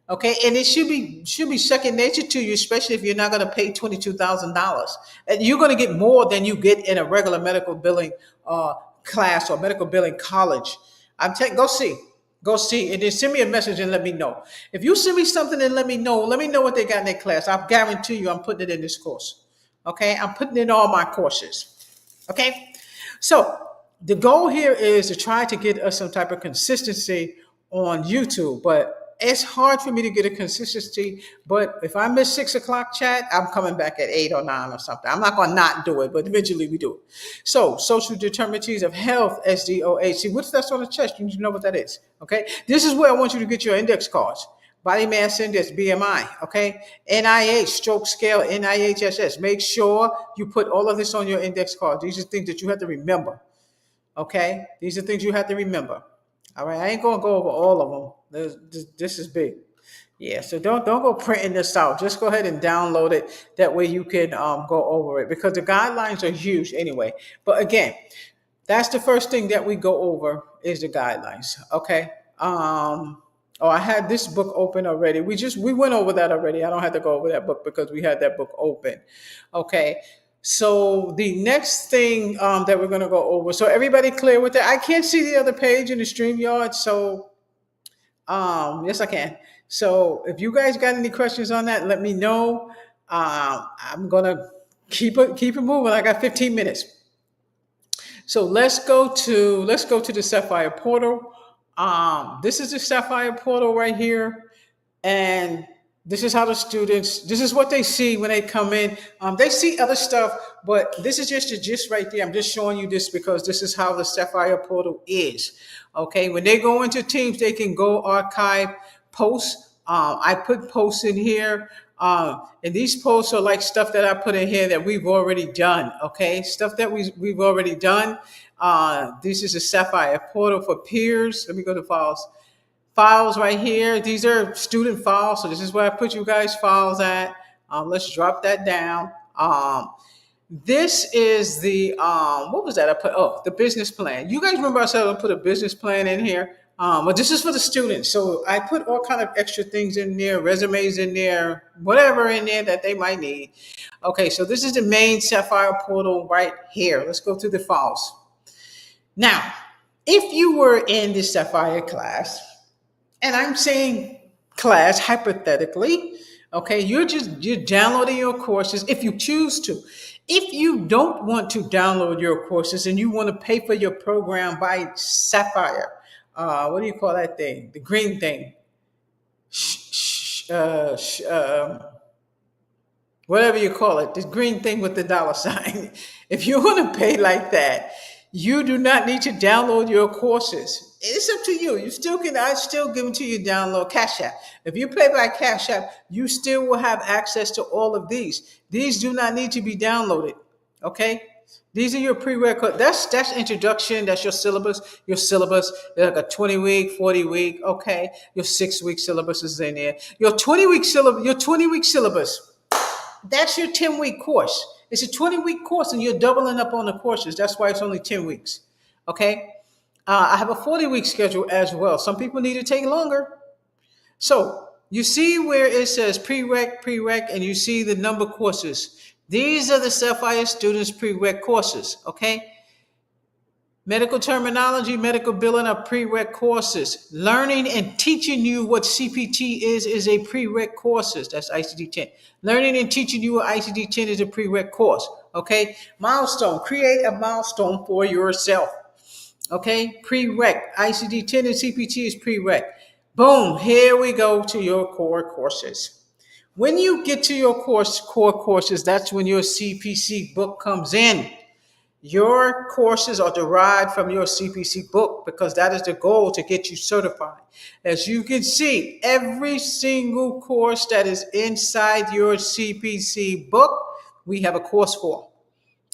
Okay, and it should be second nature to you, especially if you're not going to pay $22,000. And you're going to get more than you get in a regular medical billing class or medical billing college. Go see, and then send me a message and let me know. If you send me something and let me know what they got in their class. I guarantee you, I'm putting it in this course. Okay, I'm putting it in all my courses. Okay, so the goal here is to try to get us some type of consistency on YouTube, but it's hard for me to get a consistency. But if I miss 6 o'clock chat, I'm coming back at 8 or 9 or something. I'm not going to not do it, but eventually we do it. So social determinants of health, SDOH. See, what's that on the chest? You need to know what that is. Okay. This is where I want you to get your index cards. Body mass index, BMI. Okay. NIH, stroke scale, NIHSS. Make sure you put all of this on your index card. These are things that you have to remember. Okay. These are things you have to remember. All right, I ain't gonna go over all of them. This is big, yeah. So don't go printing this out. Just go ahead and download it. That way you can go over it, because the guidelines are huge anyway. But again, that's the first thing that we go over is the guidelines. Okay. I had this book open already. We went over that already. I don't have to go over that book because we had that book open. Okay. So the next thing that we're going to go over. So everybody clear with that? I can't see the other page in the StreamYard. So yes, I can. So if you guys got any questions on that, let me know. I'm going to keep it moving. I got 15 minutes. So let's go to the Sapphire portal. This is the Sapphire portal right here, and this is how the students. This is what they see when they come in. They see other stuff, but this is just the gist right there. I'm just showing you this because this is how the Sapphire portal is. Okay, when they go into Teams, they can go archive posts. I put posts in here. And these posts are like stuff that I put in here that we've already done. Okay, stuff that we've already done. This is a Sapphire portal for peers. Let me go to files. Files right here. These are student files. So this is where I put you guys files at. Let's drop that down. This is the what was that? I put the business plan. You guys remember I said I put a business plan in here. But this is for the students. So I put all kind of extra things in there, resumes in there, whatever in there that they might need. Okay, so this is the main Sapphire portal right here. Let's go through the files. Now, if you were in the Sapphire class, and I'm saying class hypothetically, okay, you're downloading your courses if you choose to. If you don't want to download your courses and you want to pay for your program by Sapphire, what do you call that thing? The green thing. Whatever you call it, this green thing with the dollar sign. If you want to pay like that, you do not need to download your courses. It's up to you. You still can. I still give them to you. Download Cash App. If you pay by Cash App, you still will have access to all of these. These do not need to be downloaded. Okay. These are your prerequisites. That's introduction. That's your syllabus. Your syllabus, like a 20-week, 40-week. Okay. Your 6-week syllabus is in there. Your 20-week syllabus. Your 20-week syllabus. That's your 10-week course. It's a 20-week course, and you're doubling up on the courses. That's why it's only 10 weeks. Okay. I have a 40-week schedule as well. Some people need to take longer. So you see where it says prereq, and you see the number of courses. These are the Sapphire students' prereq courses. Okay. Medical terminology, medical billing are prereq courses. Learning and teaching you what CPT is a prereq courses. That's ICD-10. Learning and teaching you what ICD-10 is a prereq course. Okay. Milestone. Create a milestone for yourself. Okay. Prereq. ICD-10 and CPT is prereq. Boom. Here we go to your core courses. When you get to your core courses, that's when your CPC book comes in. Your courses are derived from your CPC book because that is the goal to get you certified. As you can see, every single course that is inside your CPC book, we have a course for.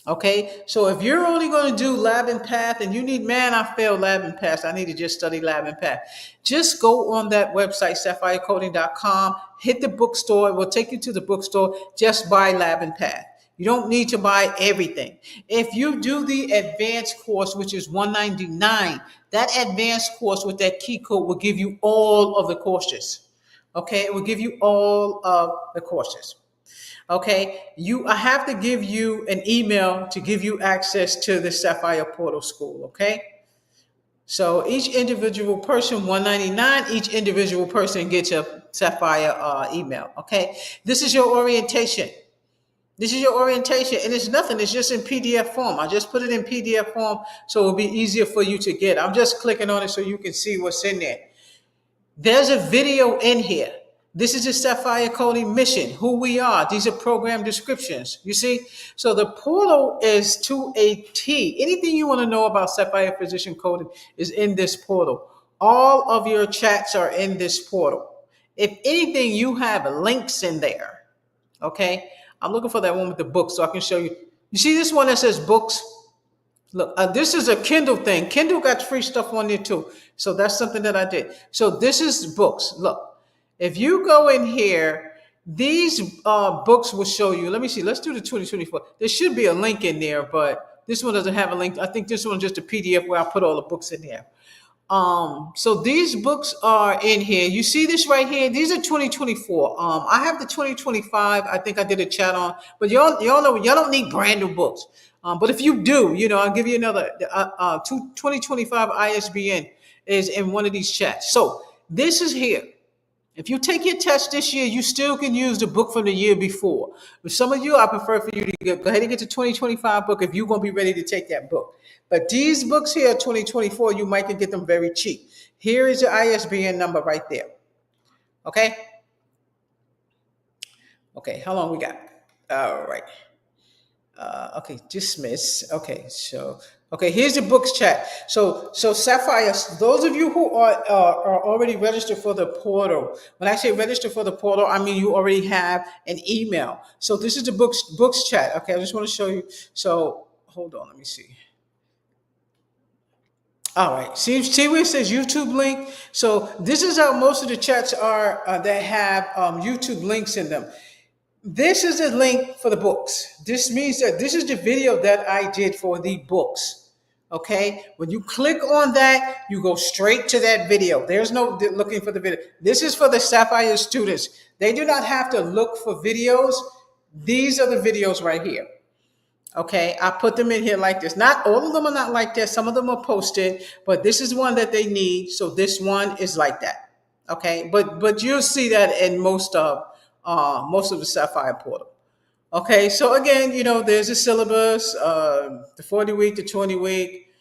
Okay, so if you're only going to do lab and path and you need, man, I failed lab and path, I need to just study lab and path. Just go on that website, sapphirecoding.com, hit the bookstore. It will take you to the bookstore. Just buy lab and path. You don't need to buy everything. If you do the advanced course, which is $199, that advanced course with that key code will give you all of the courses. Okay, it will give you all of the courses. Okay, I have to give you an email to give you access to the Sapphire Portal School. Okay, so each individual person, $199, each individual person gets a Sapphire email. Okay, this is your orientation. This is your orientation, and it's nothing. It's just in PDF form. I just put it in PDF form so it'll be easier for you to get. I'm just clicking on it so you can see what's in there. There's a video in here. This is the Sapphire Coding mission, who we are. These are program descriptions. You see? So the portal is to a T. Anything you want to know about Sapphire Physician Coding is in this portal. All of your chats are in this portal. If anything, you have links in there. Okay? I'm looking for that one with the books so I can show you. You see this one that says books? Look, this is a Kindle thing. Kindle got free stuff on there too. So that's something that I did. So this is books. Look. If you go in here, these books will show you. Let me see. Let's do the 2024. There should be a link in there, but this one doesn't have a link. I think this one's just a PDF where I put all the books in there. So these books are in here. You see this right here? These are 2024. I have the 2025. I think I did a chat on, but y'all know y'all don't need brand new books. But if you do, I'll give you another 2025 ISBN is in one of these chats. So this is here. If you take your test this year, you still can use the book from the year before. With some of you, I prefer for you to go ahead and get the 2025 book if you're going to be ready to take that book. But these books here, 2024, you might can get them very cheap. Here is your ISBN number right there. Okay? Okay, how long we got? All right. Okay, dismiss. Okay, here's the books chat. So Sapphire, those of you who are already registered for the portal. When I say register for the portal, I mean you already have an email. So this is the books chat. Okay, I just want to show you. So hold on, let me see. All right. See where it says YouTube link? So this is how most of the chats are that have YouTube links in them. This is the link for the books. This means that this is the video that I did for the books. Okay. When you click on that, you go straight to that video. There's no looking for the video. This is for the Sapphire students. They do not have to look for videos. These are the videos right here. Okay, I put them in here like this. Not all of them are not like this. Some of them are posted, but this is one that they need. So this one is like that. Okay, but you'll see that in most of the Sapphire portal. Okay, so again, there's a syllabus, the 40 week, the 20 week.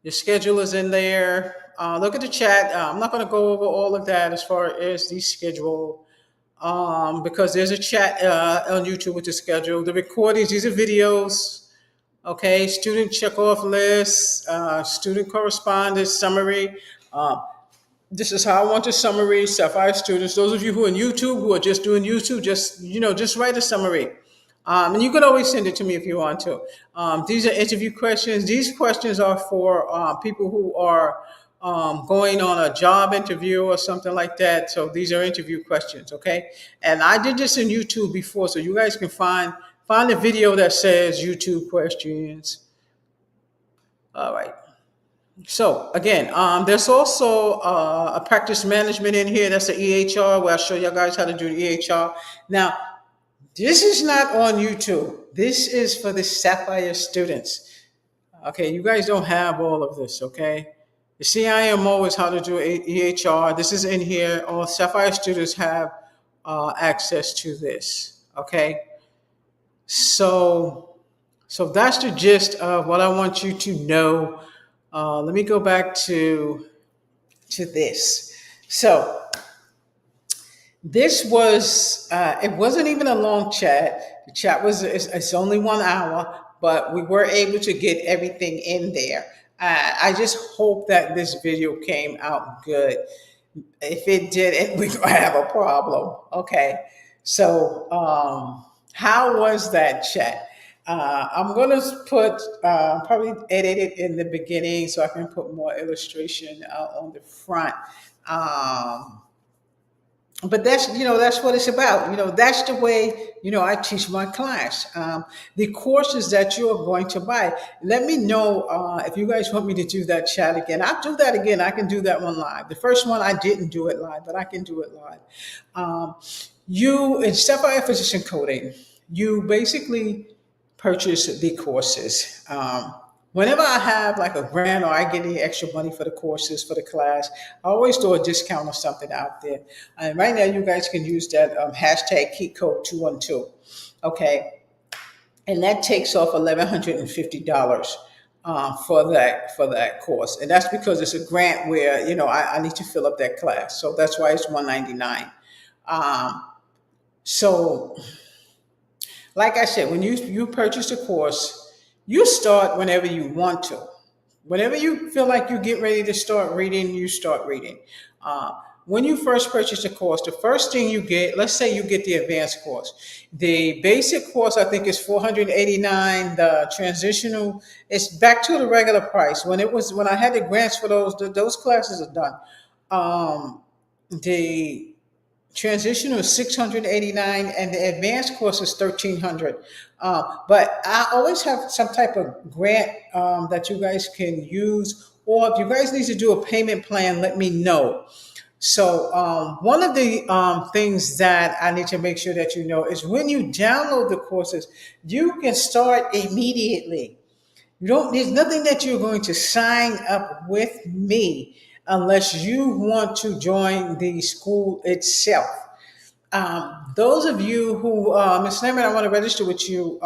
Your schedule is in there. Look at the chat. I'm not going to go over all of that as far as the schedule. Because there's a chat on YouTube with the schedule. The recordings, these are videos. Okay, student check-off list, student correspondence summary. This is how I want the summary. Sapphire students, those of you who are in YouTube, who are just doing YouTube, just write a summary. And you can always send it to me if you want to. These are interview questions. These questions are for people who are going on a job interview or something like that. So these are interview questions, okay? And I did this in YouTube before, so you guys can find a video that says YouTube questions. All right. So again, there's also a practice management in here. That's the EHR, where I'll show you guys how to do the EHR. Now, this is not on YouTube. This is for the Sapphire students. Okay, you guys don't have all of this, okay? The CIMO is how to do EHR. This is in here. All Sapphire students have access to this, okay? So that's the gist of what I want you to know. Let me go back to this. So this was, it wasn't even a long chat. The chat it's only 1 hour, but we were able to get everything in there. I just hope that this video came out good. If it didn't, we're gonna have a problem. Okay. So, how was that chat? I'm gonna put probably edit it in the beginning so I can put more illustration on the front. But that's what it's about. That's the way I teach my class. The courses that you are going to buy, let me know if you guys want me to do that chat again. I'll do that again. I can do that one live. The first one I didn't do it live, but I can do it live. You in Sapphire Physician Coding, you basically purchase the courses. Whenever I have like a grant or I get any extra money for the courses, for the class, I always do a discount or something out there. And right now you guys can use that hashtag keep code 212. Okay. And that takes off $1,150 for that course. And that's because it's a grant where, I need to fill up that class. So that's why it's $199. So like I said, when you purchase a course, you start whenever you want to. Whenever you feel like you get ready to start reading, you start reading. When you first purchase a course, the first thing you get, let's say you get the advanced course. The basic course, I think, is $489. The transitional, it's back to the regular price. When I had the grants for those classes are done. The transitional is $689 and the advanced course is $1,300. But I always have some type of grant that you guys can use, or if you guys need to do a payment plan, let me know. So one of the things that I need to make sure that you know is when you download the courses, you can start immediately. There's nothing that you're going to sign up with me unless you want to join the school itself. Those of you who, Ms. Lemon, I want to register with you,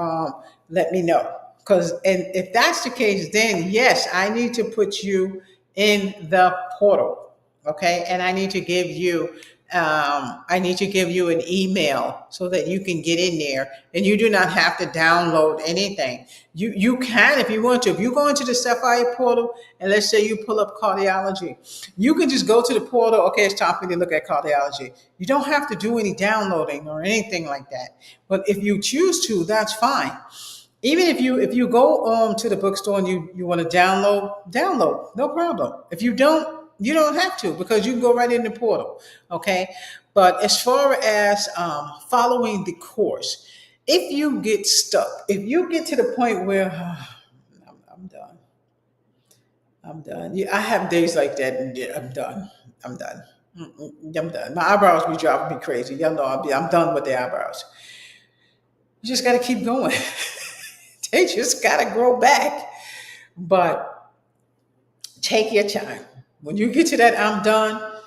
let me know. Because and if that's the case, then yes, I need to put you in the portal. Okay. And I need to give you an email so that you can get in there, and you do not have to download anything. You can, if you want to. If you go into the Sapphire portal and let's say you pull up cardiology, you can just go to the portal. Okay, it's time for me to look at cardiology. You don't have to do any downloading or anything like that. But if you choose to, that's fine. Even if you go to the bookstore and you want to download, no problem. If you don't, you don't have to, because you can go right in the portal. Okay. But as far as following the course, if you get stuck, if you get to the point where I'm done, I'm done. Yeah, I have days like that, and yeah, I'm done. I'm done. I'm done. My eyebrows be driving me crazy. Y'all know I'm done with the eyebrows. You just got to keep going. They just got to grow back. But take your time. When you get to that I'm done,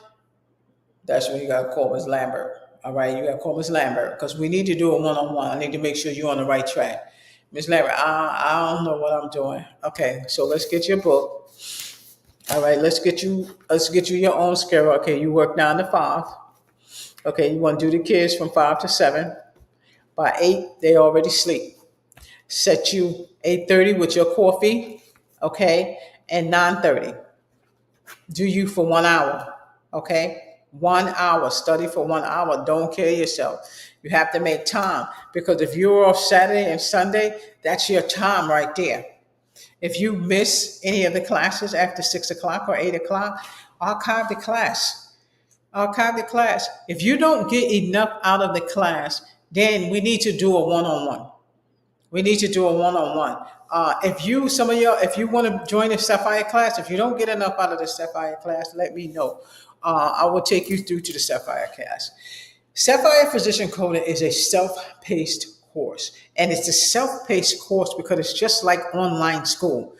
that's when you got to call Ms. Lambert. All right, you got to call Ms. Lambert, because we need to do a one-on-one. I need to make sure you're on the right track. Ms. Lambert, I don't know what I'm doing. Okay, so let's get your book. All right, let's get you your own schedule. Okay, you work 9 to 5. Okay, you want to do the kids from 5 to 7. By 8, they already sleep. Set you 8:30 with your coffee, okay, and 9:30. Do you for 1 hour, okay? 1 hour, study for 1 hour. Don't kill yourself. You have to make time, because if you're off Saturday and Sunday, that's your time right there. If you miss any of the classes after 6 o'clock or 8 o'clock, archive the class. Archive the class. If you don't get enough out of the class, then we need to do a one-on-one. We need to do a one-on-one. If you want to join the Sapphire class, if you don't get enough out of the Sapphire class, let me know. I will take you through to the Sapphire class. Sapphire Physician Coding is a self-paced course, and it's a self-paced course because it's just like online school.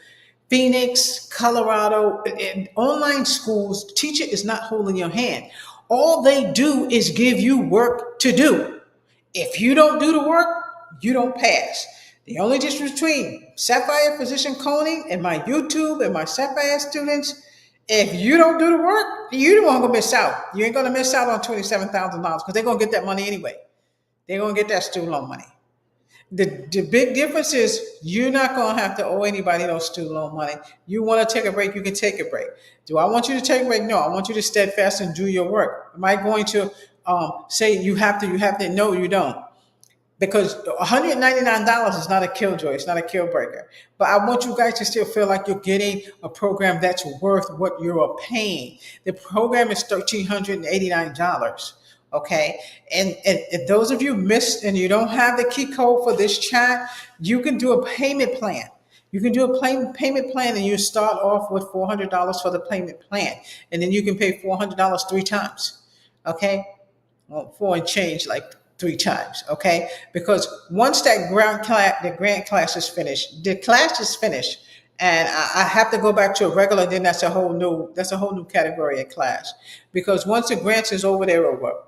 Phoenix, Colorado, in online schools, teacher is not holding your hand. All they do is give you work to do. If you don't do the work, you don't pass. The only difference between Sapphire Physician Coding and my YouTube and my Sapphire students, if you don't do the work, you don't going to miss out. You ain't going to miss out on $27,000, because they're going to get that money anyway. They're going to get that student loan money. The big difference is you're not going to have to owe anybody no student loan money. You want to take a break, you can take a break. Do I want you to take a break? No, I want you to steadfast and do your work. Am I going to say you have to? No, you don't. Because $199 is not a killjoy. It's not a kill breaker. But I want you guys to still feel like you're getting a program that's worth what you're paying. The program is $1,389. Okay. And those of you missed and you don't have the key code for this chat, you can do a payment plan. You can do a payment plan, and you start off with $400 for the payment plan. And then you can pay $400 3 times. Okay. Well, 4 and change, like 3 times, okay? Because once the grant class is finished, the class is finished, and I have to go back to a regular. Then that's a whole new category of class. Because once the grants is over, they're over,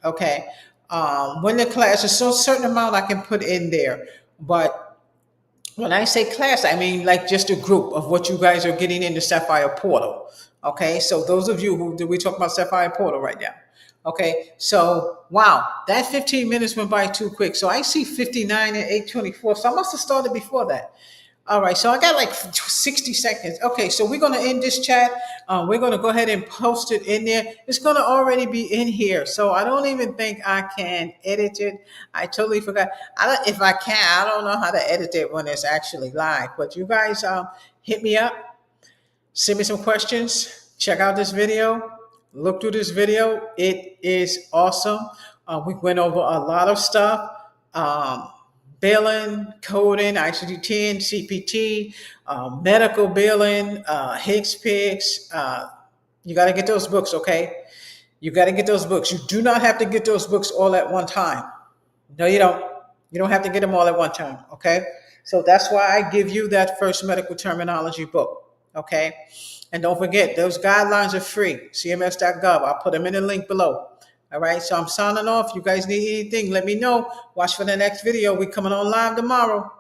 okay? When the class is a certain amount, I can put in there, but when I say class, I mean like just a group of what you guys are getting in the Sapphire portal, okay? So those of you we talk about Sapphire portal right now. Okay, so wow, that 15 minutes went by too quick. So I see 59 and 8:24. So I must have started before that. All right, so I got like 60 seconds. Okay, so we're going to end this chat. We're going to go ahead and post it in there. It's going to already be in here. So I don't even think I can edit it. I totally forgot. If I can, I don't know how to edit it when it's actually live. But you guys hit me up. Send me some questions. Check out this video. Look through this video. It is awesome. We went over a lot of stuff. Billing, coding, ICD-10, CPT, medical billing, Hicks Picks. You got to get those books, okay? You got to get those books. You do not have to get those books all at one time. No, you don't. You don't have to get them all at one time, okay? So that's why I give you that first medical terminology book. Okay. And don't forget, those guidelines are free. CMS.gov. I'll put them in the link below. All right. So I'm signing off. You guys need anything, let me know. Watch for the next video. We're coming on live tomorrow.